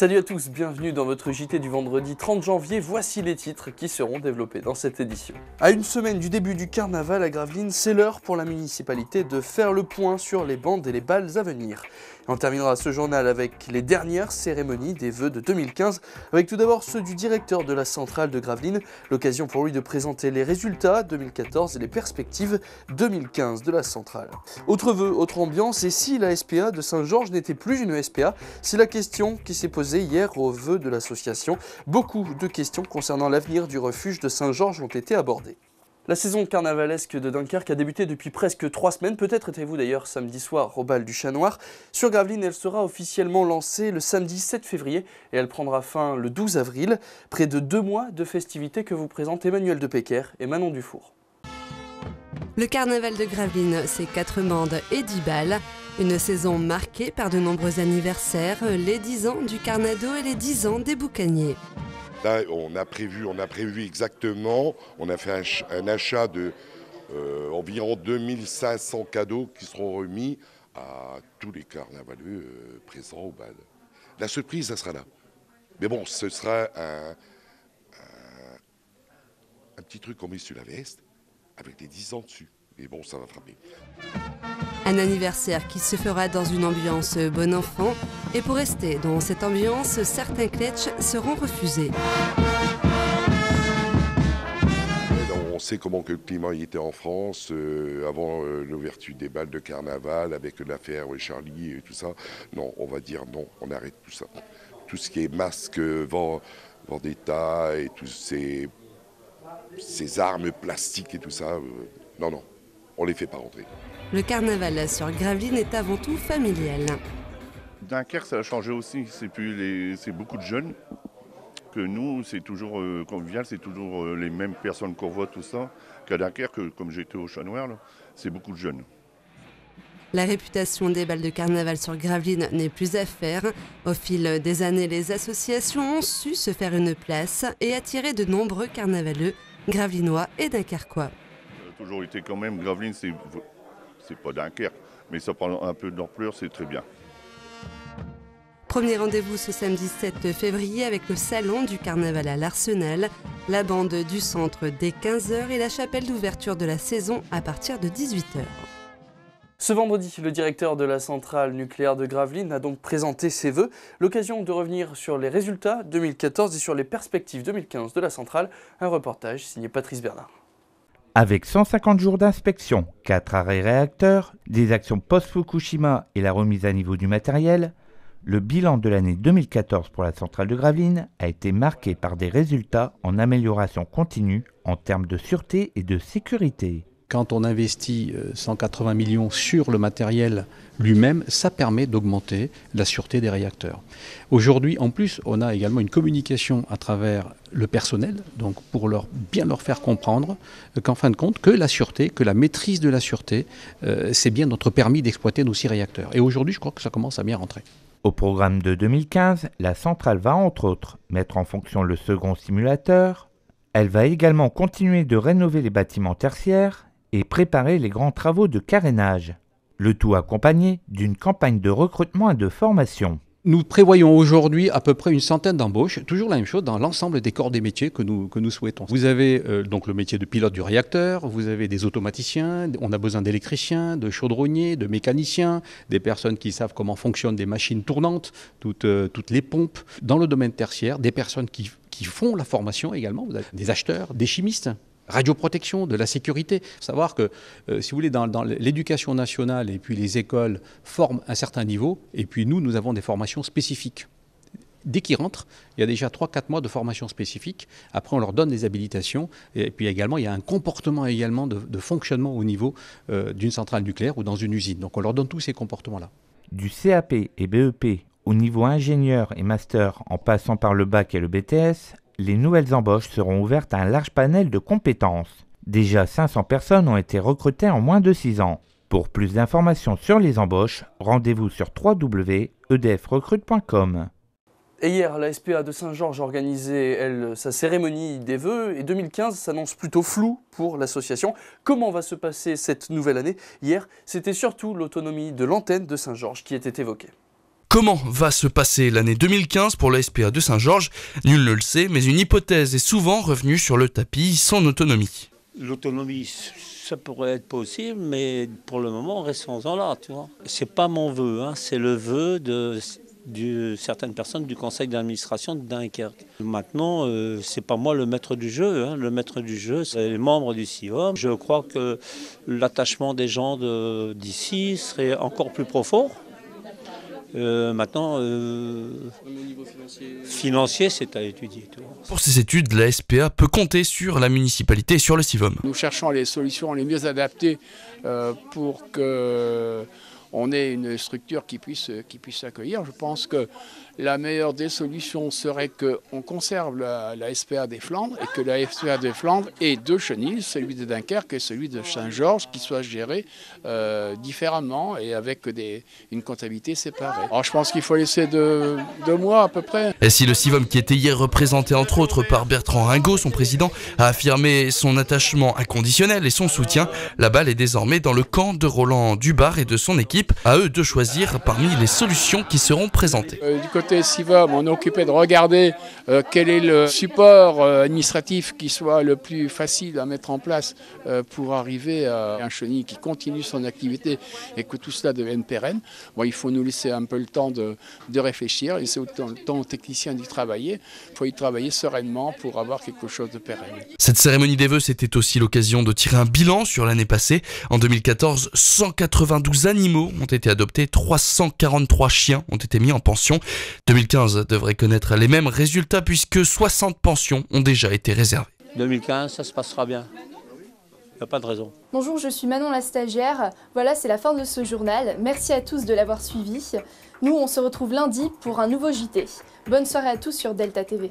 Salut à tous, bienvenue dans votre JT du vendredi 30 janvier, voici les titres qui seront développés dans cette édition. À une semaine du début du carnaval à Gravelines, c'est l'heure pour la municipalité de faire le point sur les bandes et les bals à venir. On terminera ce journal avec les dernières cérémonies des vœux de 2015, avec tout d'abord ceux du directeur de la centrale de Gravelines, l'occasion pour lui de présenter les résultats 2014 et les perspectives 2015 de la centrale. Autre vœu, autre ambiance, et si la SPA de Saint-Georges n'était plus une SPA, c'est la question qui s'est posée hier aux vœux de l'association. Beaucoup de questions concernant l'avenir du refuge de Saint-Georges ont été abordées. La saison carnavalesque de Dunkerque a débuté depuis presque 3 semaines, peut-être étiez-vous d'ailleurs samedi soir au bal du Chat Noir. Sur Gravelines, elle sera officiellement lancée le samedi 7 février et elle prendra fin le 12 avril. Près de 2 mois de festivités que vous présentent Emmanuel Depecker et Manon Dufour. Le carnaval de Gravelines, c'est 4 bandes et 10 bals. Une saison marquée par de nombreux anniversaires, les 10 ans du Carnado et les 10 ans des Boucaniers. Là, on a prévu exactement, on a fait un achat de environ 2500 cadeaux qui seront remis à tous les carnavaleux présents au bal. La surprise, ça sera là. Mais bon, ce sera un petit truc qu'on met sur la veste avec les 10 ans dessus. Mais bon, ça va frapper. Un anniversaire qui se fera dans une ambiance bon enfant. Et pour rester dans cette ambiance, certains kletchs seront refusés. On sait comment que le climat y était en France avant l'ouverture des balles de carnaval avec l'affaire Charlie et tout ça. Non, on va dire non, on arrête tout ça. Tout ce qui est masque, Vendetta et tous ces armes plastiques et tout ça, non, on les fait pas rentrer. Le carnaval sur Gravelines est avant tout familial. Dunkerque, ça a changé aussi. C'est beaucoup de jeunes. Que nous, c'est toujours convivial, c'est toujours les mêmes personnes qu'on voit, tout ça. Qu'à Dunkerque, comme j'étais au Chat Noir, c'est beaucoup de jeunes. La réputation des bals de carnaval sur Gravelines n'est plus à faire. Au fil des années, les associations ont su se faire une place et attirer de nombreux carnavaleux, gravelinois et dunkerquois. Ça a toujours été quand même, Gravelines, c'est pas Dunkerque, mais ça prend un peu d'ampleur, c'est très bien. Premier rendez-vous ce samedi 7 février avec le salon du carnaval à l'Arsenal, la bande du centre dès 15h et la chapelle d'ouverture de la saison à partir de 18h. Ce vendredi, le directeur de la centrale nucléaire de Gravelines a donc présenté ses vœux, l'occasion de revenir sur les résultats 2014 et sur les perspectives 2015 de la centrale. Un reportage signé Patrice Bernard. Avec 150 jours d'inspection, 4 arrêts réacteurs, des actions post-Fukushima et la remise à niveau du matériel, le bilan de l'année 2014 pour la centrale de Gravelines a été marqué par des résultats en amélioration continue en termes de sûreté et de sécurité. Quand on investit 180 millions sur le matériel lui-même, ça permet d'augmenter la sûreté des réacteurs. Aujourd'hui, en plus, on a également une communication à travers le personnel, donc pour bien leur faire comprendre qu'en fin de compte, que la sûreté, que la maîtrise de la sûreté, c'est bien notre permis d'exploiter nos 6 réacteurs. Et aujourd'hui, je crois que ça commence à bien rentrer. Au programme de 2015, la centrale va entre autres mettre en fonction le second simulateur. Elle va également continuer de rénover les bâtiments tertiaires et préparer les grands travaux de carénage. Le tout accompagné d'une campagne de recrutement et de formation. Nous prévoyons aujourd'hui à peu près une centaine d'embauches, toujours la même chose dans l'ensemble des corps des métiers que nous souhaitons. Vous avez donc le métier de pilote du réacteur, vous avez des automaticiens, on a besoin d'électriciens, de chaudronniers, de mécaniciens, des personnes qui savent comment fonctionnent des machines tournantes, toutes les pompes. Dans le domaine tertiaire, des personnes qui font la formation également, vous avez des acheteurs, des chimistes. Radioprotection, de la sécurité. Il faut savoir que, si vous voulez, dans l'éducation nationale et puis les écoles forment un certain niveau, et puis nous avons des formations spécifiques. Dès qu'ils rentrent, il y a déjà 3-4 mois de formation spécifique. Après, on leur donne des habilitations. Et puis également, il y a un comportement également de fonctionnement au niveau d'une centrale nucléaire ou dans une usine. Donc on leur donne tous ces comportements-là. Du CAP et BEP au niveau ingénieur et master en passant par le bac et le BTS, les nouvelles embauches seront ouvertes à un large panel de compétences. Déjà 500 personnes ont été recrutées en moins de 6 ans. Pour plus d'informations sur les embauches, rendez-vous sur www.edfrecrute.com. Et hier, la SPA de Saint-Georges organisait, elle, sa cérémonie des vœux et 2015 s'annonce plutôt flou pour l'association. Comment va se passer cette nouvelle année? Hier, c'était surtout l'autonomie de l'antenne de Saint-Georges qui était évoquée. Comment va se passer l'année 2015 pour la SPA de Saint-Georges? Nul ne le sait, mais une hypothèse est souvent revenue sur le tapis, son autonomie. L'autonomie, ça pourrait être possible, mais pour le moment, restons-en là, tu vois. C'est pas mon vœu, hein, c'est le vœu de certaines personnes du conseil d'administration de Dunkerque. Maintenant, c'est pas moi le maître du jeu, hein. Le maître du jeu, c'est les membres du CIVOM. Je crois que l'attachement des gens d'ici serait encore plus profond. Maintenant, au niveau financier, c'est à étudier. Pour ces études, la SPA peut compter sur la municipalité et sur le CIVOM. Nous cherchons les solutions les mieux adaptées pour qu'on ait une structure qui puisse accueillir. Je pense que la meilleure des solutions serait qu'on conserve la SPA des Flandres et que la SPA des Flandres ait deux chenils, celui de Dunkerque et celui de Saint-Georges, qui soient gérés différemment et avec une comptabilité séparée. Alors je pense qu'il faut laisser 2 mois à peu près. Et si le CIVOM, qui était hier représenté entre autres par Bertrand Ringot, son président, a affirmé son attachement inconditionnel et son soutien, la balle est désormais dans le camp de Roland Dubar et de son équipe. À eux de choisir parmi les solutions qui seront présentées. Du côté CIVOM, on est occupé de regarder quel est le support administratif qui soit le plus facile à mettre en place pour arriver à un chenil qui continue son activité et que tout cela devienne pérenne. Bon, il faut nous laisser un peu le temps de réfléchir, laisser autant le temps aux techniciens d'y travailler. Il faut y travailler sereinement pour avoir quelque chose de pérenne. Cette cérémonie des vœux, c'était aussi l'occasion de tirer un bilan sur l'année passée. En 2014, 192 animaux ont été adoptés, 343 chiens ont été mis en pension. 2015 devrait connaître les mêmes résultats puisque 60 pensions ont déjà été réservées. 2015, ça se passera bien. Il n'y a pas de raison. Bonjour, je suis Manon la stagiaire. Voilà, c'est la fin de ce journal. Merci à tous de l'avoir suivi. Nous, on se retrouve lundi pour un nouveau JT. Bonne soirée à tous sur Delta TV.